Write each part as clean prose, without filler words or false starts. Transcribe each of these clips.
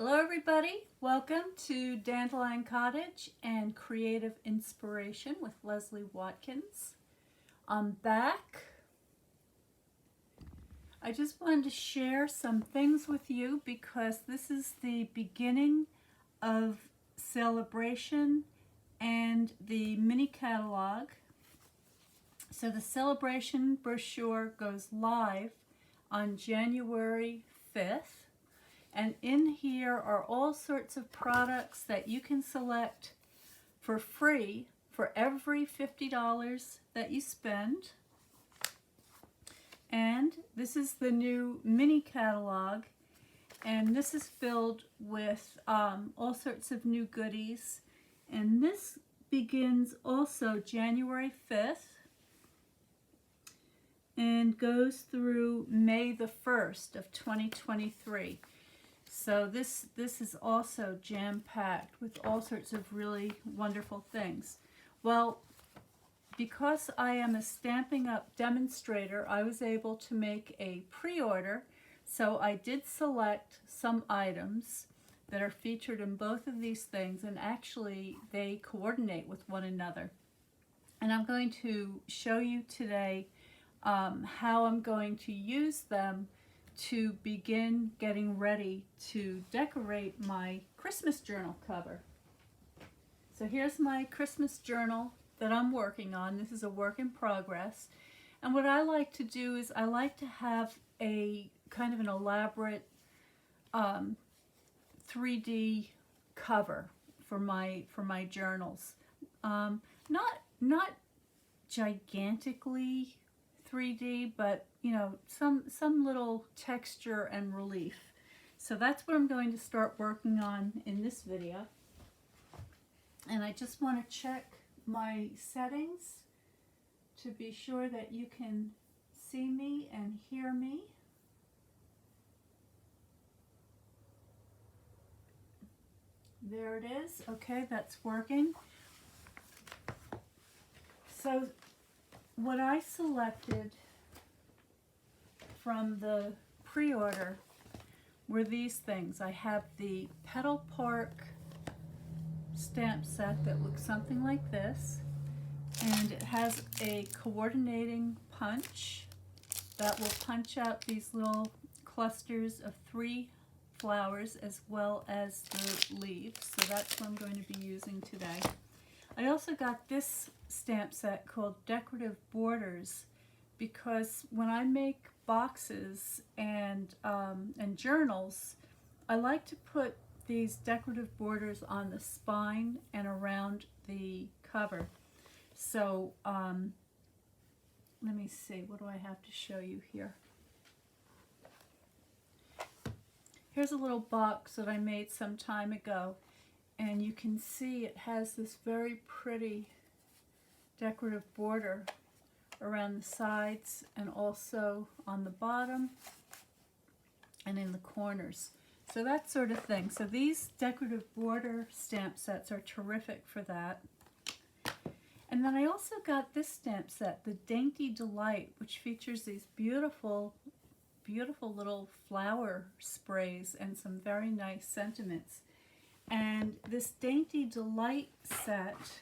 Hello everybody, welcome to Dandelion Cottage and Creative Inspiration with Leslie Watkins. I'm back. I just wanted to share some things with you because this is the beginning of Celebration and the mini catalog. So the Celebration brochure goes live on January 5th. And in here are all sorts of products that you can select for free for every $50 that you spend. And this is the new mini catalog, and this is filled with all sorts of new goodies. And this begins also January 5th and goes through May the 1st of 2023. So this is also jam-packed with all sorts of really wonderful things. Well, because I am a Stampin' Up! Demonstrator, I was able to make a pre-order. So I did select some items that are featured in both of these things, and actually they coordinate with one another. And I'm going to show you today how I'm going to use them to begin getting ready to decorate my Christmas journal cover. So here's my Christmas journal that I'm working on. This is a work in progress. And what I like to do is I like to have a kind of an elaborate 3D cover for my journals. Not gigantically 3D, but you know, some little texture and relief. So that's what I'm going to start working on in this video. And I just want to check my settings to be sure that you can see me and hear me. There it is. Okay, that's working. So what I selected from the pre-order were these things. I have the Petal Park stamp set that looks something like this, and it has a coordinating punch that will punch out these little clusters of 3 flowers as well as the leaves. So that's what I'm going to be using today. I also got this stamp set called Decorative Borders, because when I make boxes and journals, I like to put these decorative borders on the spine and around the cover. So let me see, what do I have to show you here? Here's a little box that I made some time ago, and you can see it has this very pretty decorative border around the sides and also on the bottom and in the corners. So that sort of thing. So these decorative border stamp sets are terrific for that. And then I also got this stamp set, the Dainty Delight, which features these beautiful little flower sprays and some very nice sentiments. And this Dainty Delight set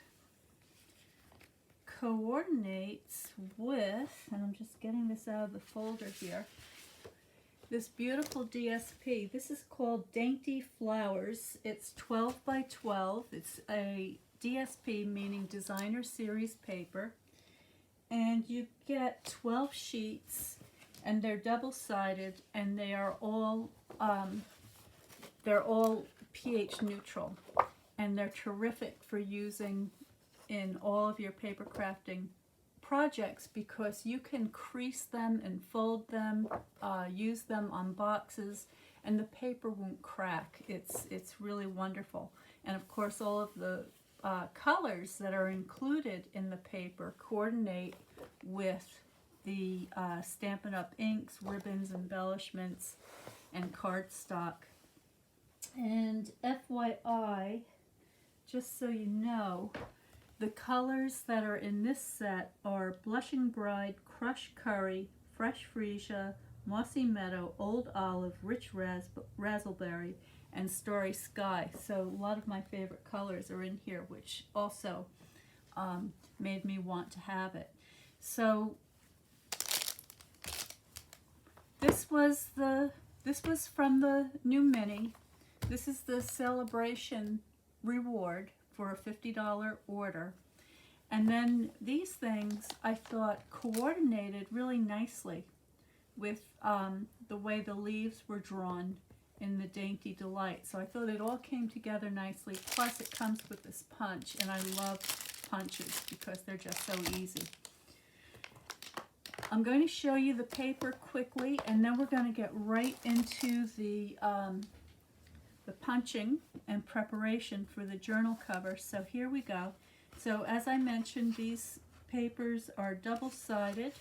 coordinates with, and I'm just getting this out of the folder here, this beautiful DSP. This is called Dainty Flowers. It's 12 by 12. It's a DSP, meaning designer series paper. And you get 12 sheets, and they're double-sided, and they are all pH neutral, and they're terrific for using in all of your paper crafting projects, because you can crease them and fold them, use them on boxes, and the paper won't crack. It's really wonderful. And of course, all of the colors that are included in the paper coordinate with the Stampin' Up! Inks, ribbons, embellishments, and cardstock. And FYI, just so you know, the colors that are in this set are Blushing Bride, Crush Curry, Fresh Freesia, Mossy Meadow, Old Olive, Rich Raspberry, and Starry Sky. So a lot of my favorite colors are in here, which also made me want to have it. So this was from the new mini. This is the celebration reward for a $50 order. And then these things I thought coordinated really nicely with the way the leaves were drawn in the Dainty Delight. So I thought it all came together nicely. Plus it comes with this punch, and I love punches because they're just so easy. I'm going to show you the paper quickly, and then we're going to get right into the punching and preparation for the journal cover. So here we go. So as I mentioned, these papers are double-sided.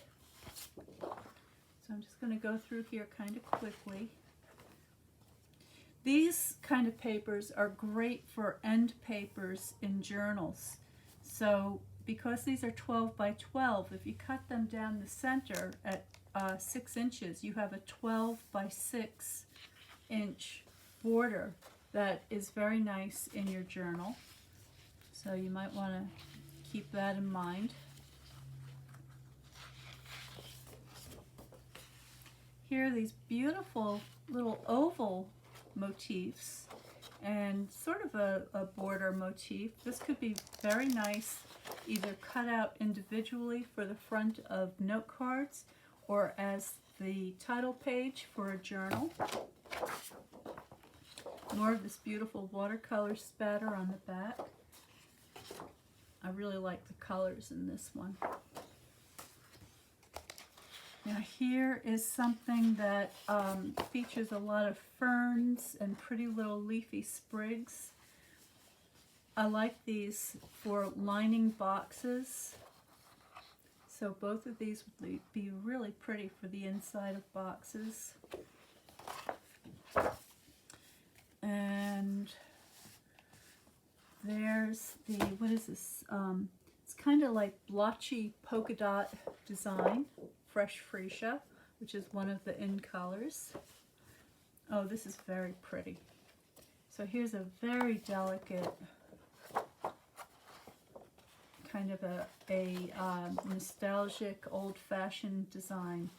So I'm just going to go through here kind of quickly. These kind of papers are great for end papers in journals. So because these are 12 by 12, if you cut them down the center at 6 inches, you have a 12 by 6 inch border that is very nice in your journal. So you might want to keep that in mind. Here are these beautiful little oval motifs and sort of a border motif. This could be very nice either cut out individually for the front of note cards or as the title page for a journal. More of this beautiful watercolor spatter on the back. I really like the colors in this one. Now here is something that features a lot of ferns and pretty little leafy sprigs. I like these for lining boxes. So both of these would be really pretty for the inside of boxes. And there's the, what is this? It's kind of like blotchy polka dot design. Fresh Freesia, which is one of the in colors. Oh, this is very pretty. So here's a very delicate kind of a nostalgic, old-fashioned design,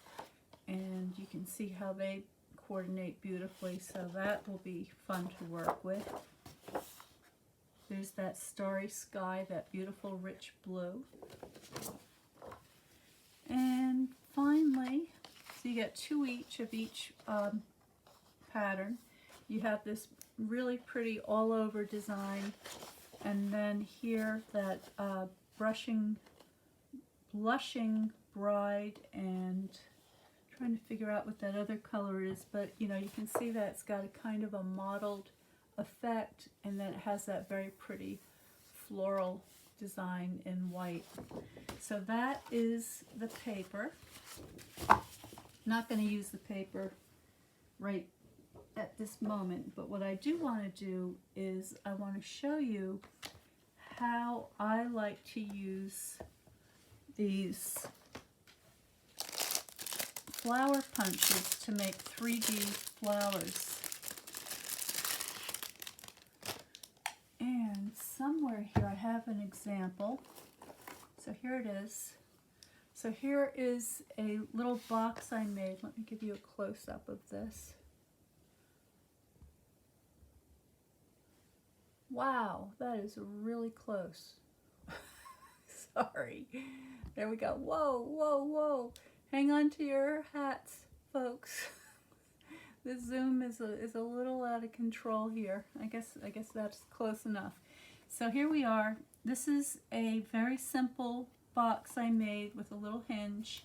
and you can see how they coordinate beautifully. So that will be fun to work with. There's that Starry Sky, that beautiful rich blue. And finally, so you get 2 each of each pattern. You have this really pretty all over design, and then here that blushing bride, and trying to figure out what that other color is, but you know, you can see that it's got a kind of a mottled effect, and then it has that very pretty floral design in white. So that is the paper. Not going to use the paper right at this moment, but what I do want to do is I want to show you how I like to use these flower punches to make 3D flowers. And somewhere here I have an example. So here it is. So here is a little box I made. Let me give you a close-up of this. Wow, that is really close. Sorry. There we go. Whoa, whoa, whoa. Hang on to your hats, folks. The zoom is a little out of control here. I guess that's close enough. So here we are. This is a very simple box I made with a little hinge,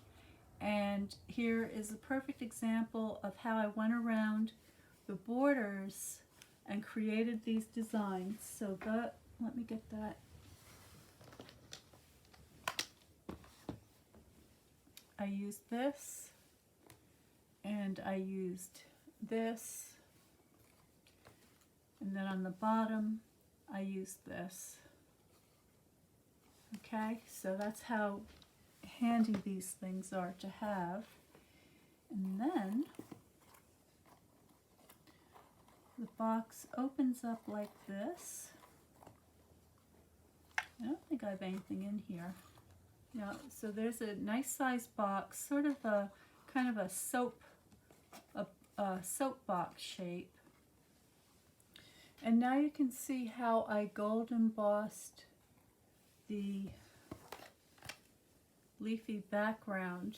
and here is a perfect example of how I went around the borders and created these designs. So that, let me get that. I used this, and I used this, and then on the bottom I used this. Okay, so that's how handy these things are to have. And then the box opens up like this. I don't think I have anything in here. Yeah, so there's a nice sized box, sort of a kind of a soap box shape. And now you can see how I gold embossed the leafy background.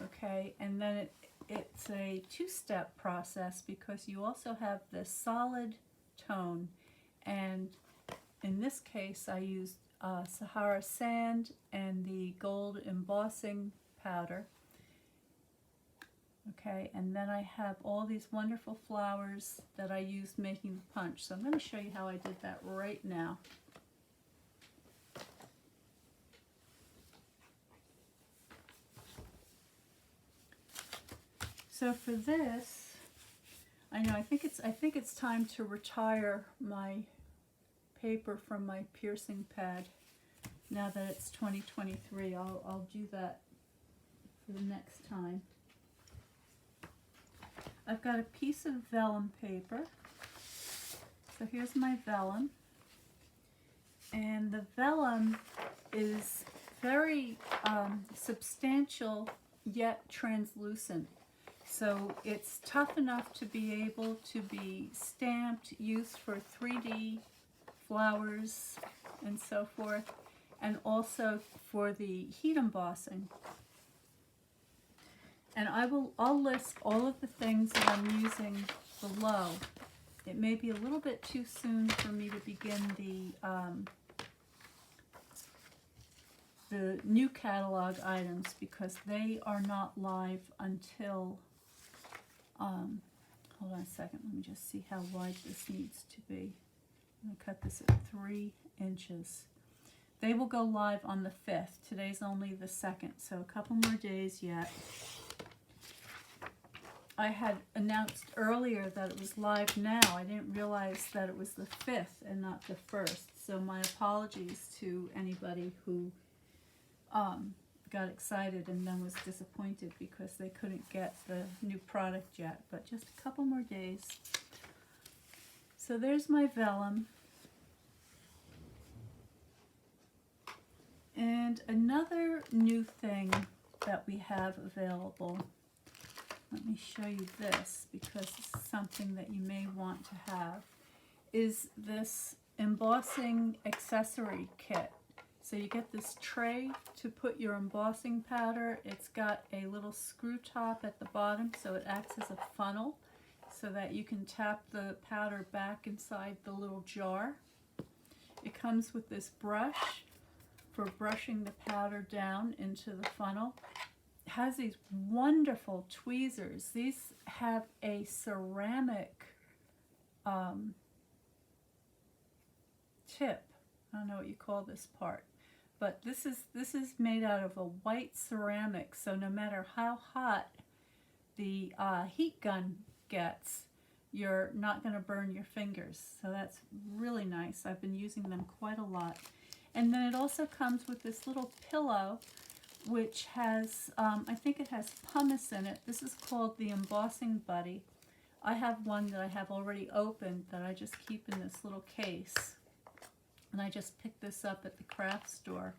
Okay, and then it's a two-step process because you also have the solid tone, and in this case I used Sahara sand and the gold embossing powder. Okay, and then I have all these wonderful flowers that I used making the punch. So I'm going to show you how I did that right now. So for this, I think it's time to retire my paper from my piercing pad. Now that it's 2023, I'll do that for the next time. I've got a piece of vellum paper. So here's my vellum. And the vellum is very substantial yet translucent. So it's tough enough to be able to be stamped, used for 3D flowers and so forth, and also for the heat embossing. And I'll list all of the things that I'm using below. It may be a little bit too soon for me to begin the new catalog items because they are not live until, hold on a second, let me just see how wide this needs to be. I'm going to cut this at 3 inches. They will go live on the 5th. Today's only the 2nd, so a couple more days yet. I had announced earlier that it was live now. I didn't realize that it was the 5th and not the 1st. So my apologies to anybody who got excited and then was disappointed because they couldn't get the new product yet. But just a couple more days. So there's my vellum. And another new thing that we have available, let me show you this because this is something that you may want to have, is this embossing accessory kit. So you get this tray to put your embossing powder. It's got a little screw top at the bottom so it acts as a funnel so that you can tap the powder back inside the little jar. It comes with this brush for brushing the powder down into the funnel. It has these wonderful tweezers. These have a ceramic tip. I don't know what you call this part, but this is made out of a white ceramic, so no matter how hot the heat gun gets, you're not going to burn your fingers. So that's really nice. I've been using them quite a lot. And then it also comes with this little pillow which has, I think it has pumice in it. This is called the Embossing Buddy. I have one that I have already opened that I just keep in this little case. And I just picked this up at the craft store.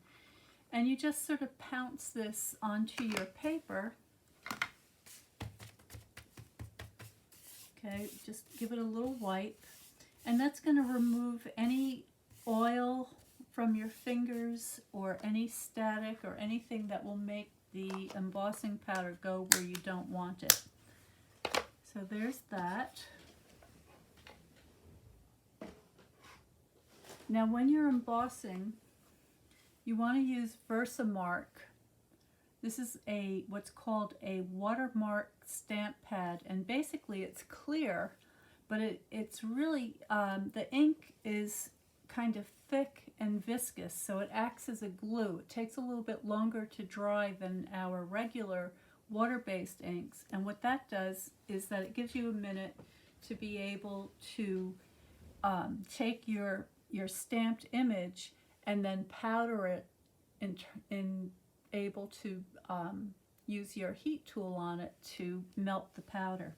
And you just sort of pounce this onto your paper. Okay, just give it a little wipe. And that's going to remove any oil from your fingers or any static or anything that will make the embossing powder go where you don't want it. So there's that. Now when you're embossing, you want to use Versamark. This is what's called a watermark stamp pad, and basically it's clear, but it's really, the ink is kind of thick and viscous, so it acts as a glue. It takes a little bit longer to dry than our regular water-based inks, and what that does is that it gives you a minute to be able to take your stamped image and then powder it and able to use your heat tool on it to melt the powder.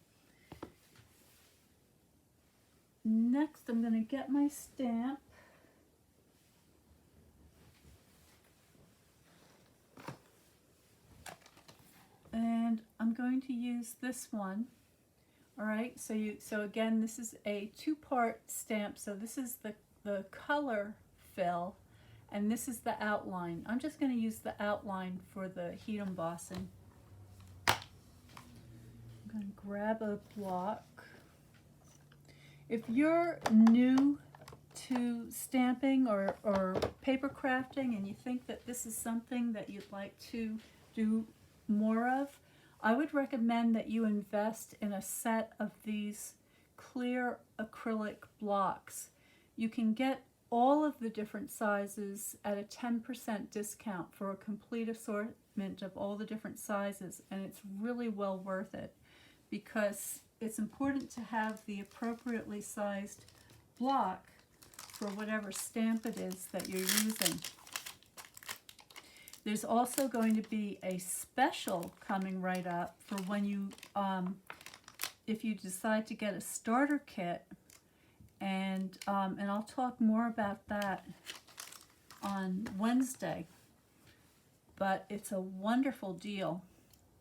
Next, I'm going to get my stamp. And I'm going to use this one. All right, so again, this is a two-part stamp. So this is the color fill, and this is the outline. I'm just going to use the outline for the heat embossing. I'm going to grab a block. If you're new to stamping or paper crafting and you think that this is something that you'd like to do more of, I would recommend that you invest in a set of these clear acrylic blocks. You can get all of the different sizes at a 10% discount for a complete assortment of all the different sizes, and it's really well worth it because it's important to have the appropriately sized block for whatever stamp it is that you're using. There's also going to be a special coming right up for when you, if you decide to get a starter kit, and I'll talk more about that on Wednesday. But it's a wonderful deal,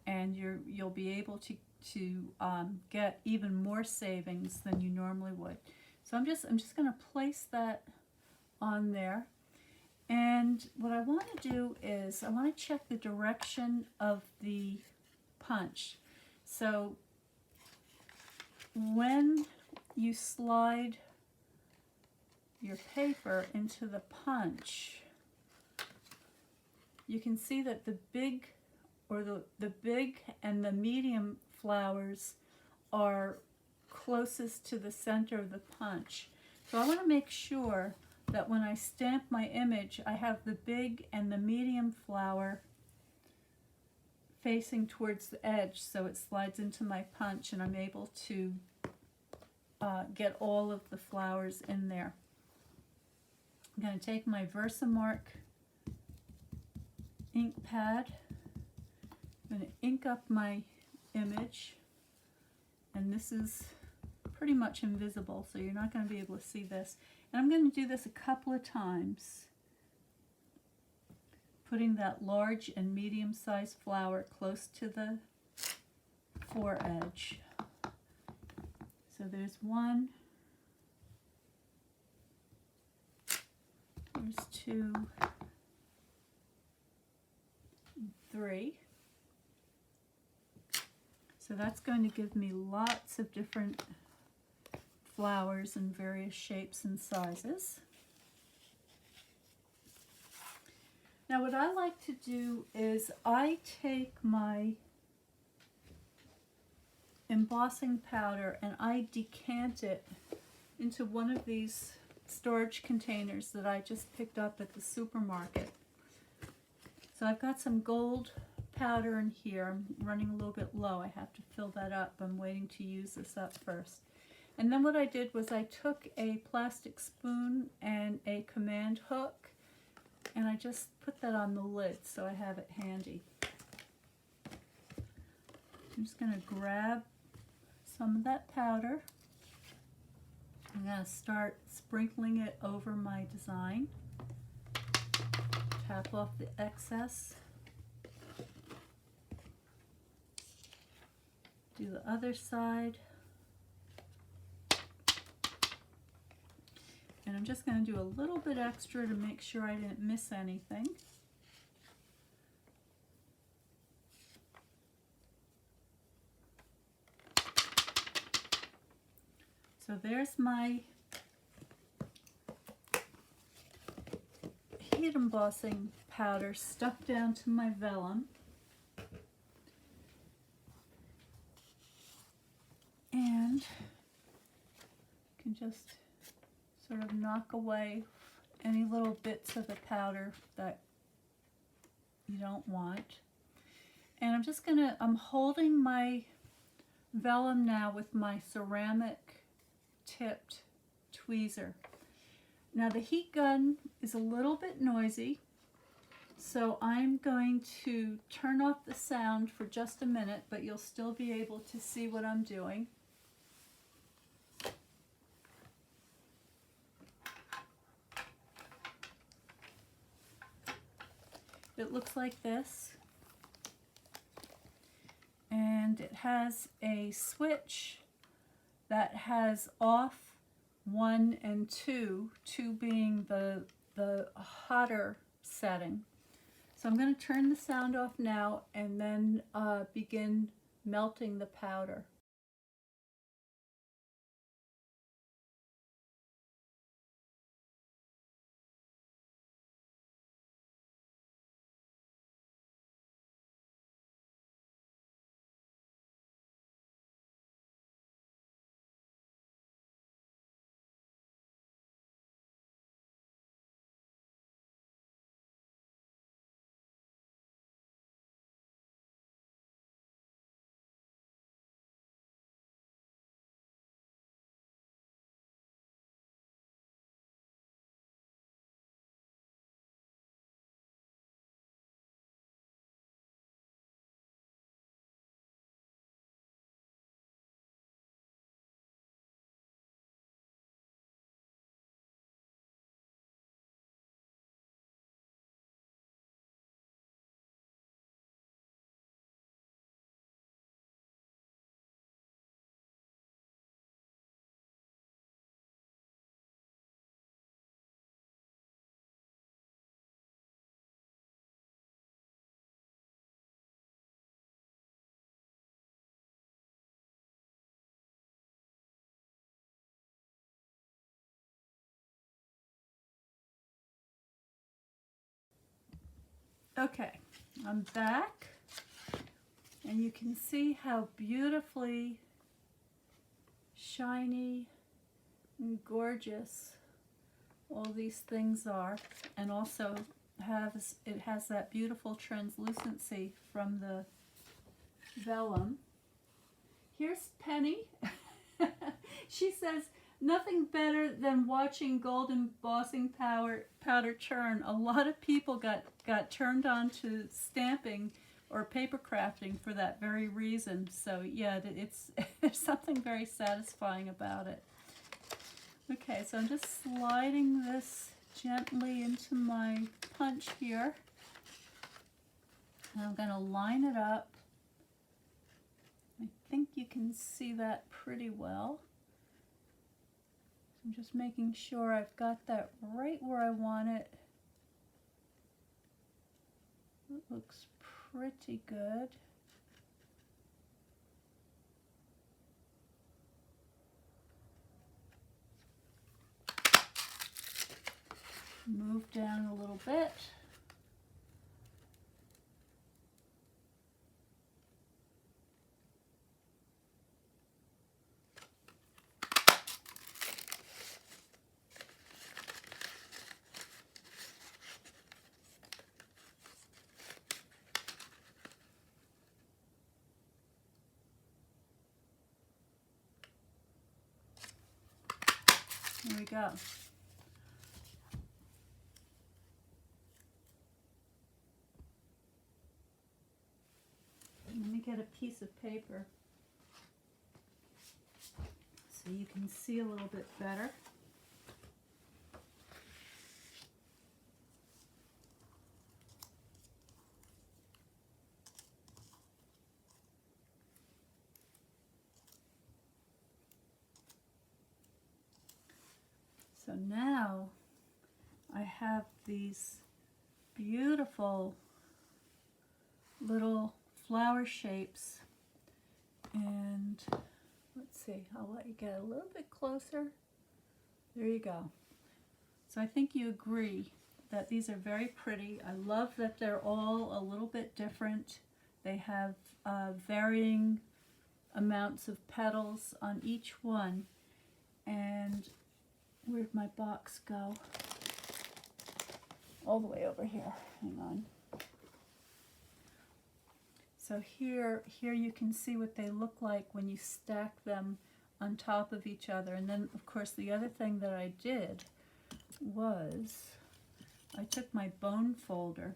and you'll be able to get even more savings than you normally would. So I'm just going to place that on there. And what I want to do is I want to check the direction of the punch. So when you slide your paper into the punch, you can see that the big and the medium flowers are closest to the center of the punch. So I want to make sure that when I stamp my image, I have the big and the medium flower facing towards the edge, so it slides into my punch and I'm able to get all of the flowers in there. I'm going to take my Versamark ink pad. I'm going to ink up my image, and this is pretty much invisible, so you're not going to be able to see this. And I'm going to do this a couple of times, putting that large and medium-sized flower close to the foredge. So there's one, there's two, three. So that's going to give me lots of different flowers in various shapes and sizes. Now what I like to do is I take my embossing powder and I decant it into one of these storage containers that I just picked up at the supermarket. So I've got some gold powder in here. I'm running a little bit low. I have to fill that up. I'm waiting to use this up first. And then what I did was I took a plastic spoon and a command hook and I just put that on the lid so I have it handy. I'm just going to grab some of that powder. I'm going to start sprinkling it over my design. Tap off the excess. Do the other side. And I'm just going to do a little bit extra to make sure I didn't miss anything. So there's my heat embossing powder stuck down to my vellum. And you can just sort of knock away any little bits of the powder that you don't want. And I'm holding my vellum now with my ceramic tipped tweezer. Now the heat gun is a little bit noisy, So I'm going to turn off the sound for just a minute, but you'll still be able to see what I'm doing. It looks like this, and it has a switch that has off 1 and 2, 2 being the hotter setting. So I'm going to turn the sound off now and then begin melting the powder. Okay, I'm back, and you can see how beautifully shiny and gorgeous all these things are, and also it has that beautiful translucency from the vellum. Here's Penny. She says, nothing better than watching gold embossing powder churn. A lot of people got turned on to stamping or paper crafting for that very reason. So yeah, there's something very satisfying about it. Okay, so I'm just sliding this gently into my punch here. And I'm going to line it up. I think you can see that pretty well. I'm just making sure I've got that right where I want it. It looks pretty good. Move down a little bit. There we go. Let me get a piece of paper so you can see a little bit better. So now I have these beautiful little flower shapes, and let's see, I'll let you get a little bit closer. There you go. So I think you agree that these are very pretty. I love that they're all a little bit different. They have varying amounts of petals on each one. And where'd my box go? All the way over here. Hang on. So here you can see what they look like when you stack them on top of each other. And then, of course, the other thing that I did was I took my bone folder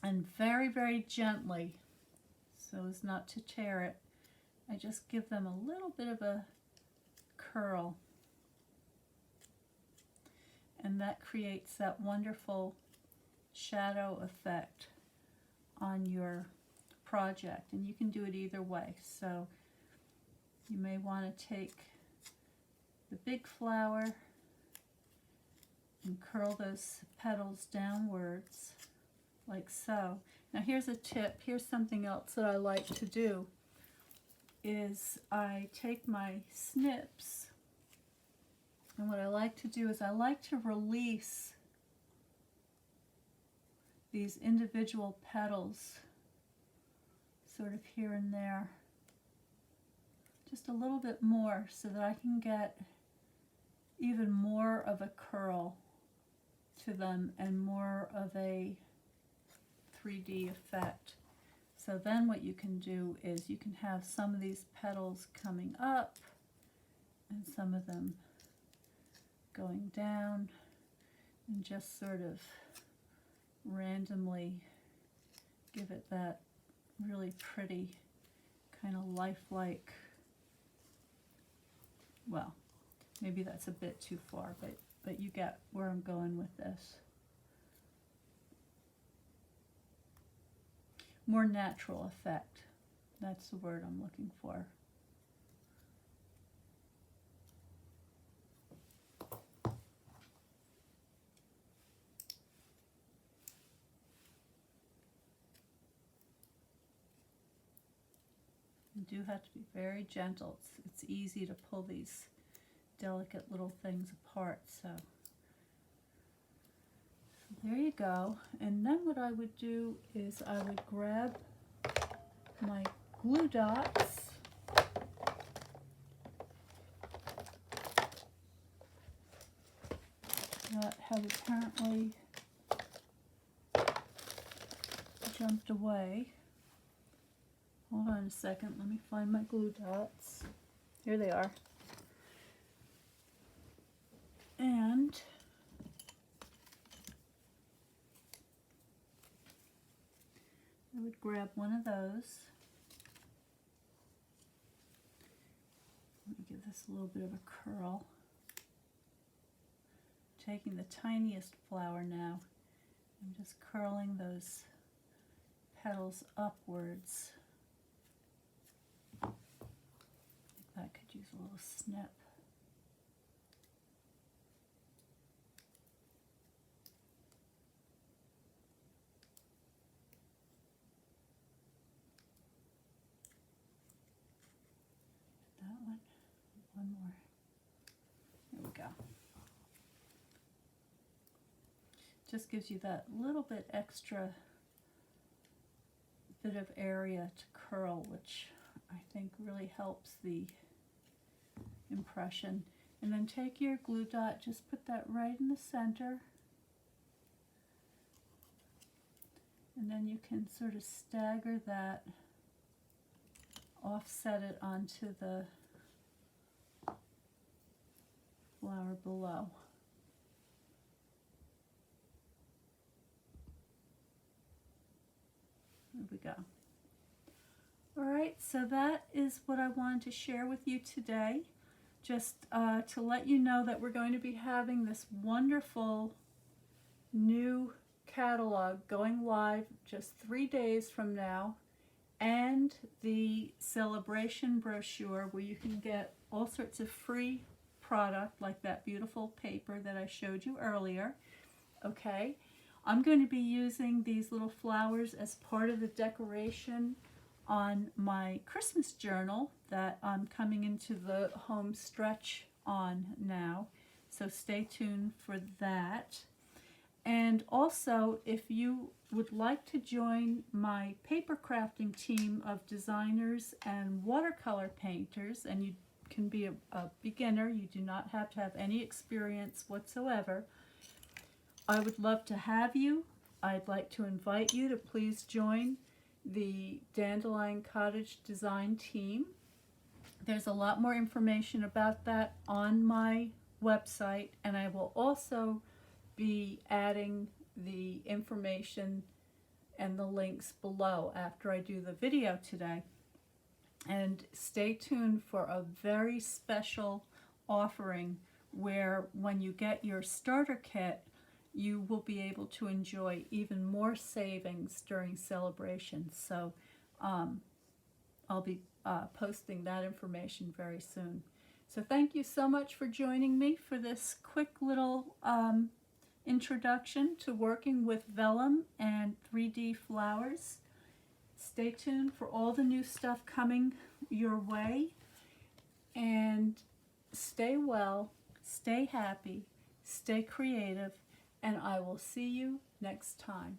And very, very gently, so as not to tear it, I just give them a little bit of a curl. And that creates that wonderful shadow effect on your project. And you can do it either way. So you may want to take the big flower and curl those petals downwards like so. Now here's a tip. Here's something else that I like to do is I take my snips, and what I like to do is I like to release these individual petals sort of here and there just a little bit more so that I can get even more of a curl to them and more of a 3D effect. So then what you can do is you can have some of these petals coming up and some of them going down, and just sort of randomly give it that really pretty kind of lifelike, well, maybe that's a bit too far, but you get where I'm going with this. More natural effect. That's the word I'm looking for. You do have to be very gentle. It's easy to pull these delicate little things apart. So there you go. And then what I would do is I would grab my glue dots that have apparently jumped away. Hold on a second, let me find my glue dots. Here they are. And I would grab one of those. Let me give this a little bit of a curl. Taking the tiniest flower now and just curling those petals upwards. I think that could use a little snip. One more. There we go. Just gives you that little bit extra bit of area to curl, which I think really helps the impression. And then take your glue dot, just put that right in the center. And then you can sort of stagger that, offset it onto the flower below. There we go. All right, so that is what I wanted to share with you today. Just to let you know that we're going to be having this wonderful new catalog going live just 3 days from now, and the celebration brochure where you can get all sorts of free product like that beautiful paper that I showed you earlier. Okay, I'm going to be using these little flowers as part of the decoration on my Christmas journal that I'm coming into the home stretch on now, so stay tuned for that. And also, if you would like to join my paper crafting team of designers and watercolor painters, and you can be a beginner, you do not have to have any experience whatsoever, I would love to have you. I'd like to invite you to please join the Dandelion Cottage design team. There's a lot more information about that on my website, and I will also be adding the information and the links below after I do the video today. And stay tuned for a very special offering where when you get your starter kit, you will be able to enjoy even more savings during celebrations. So I'll be posting that information very soon. So thank you so much for joining me for this quick little introduction to working with vellum and 3D flowers. Stay tuned for all the new stuff coming your way, and stay well, stay happy, stay creative, and I will see you next time.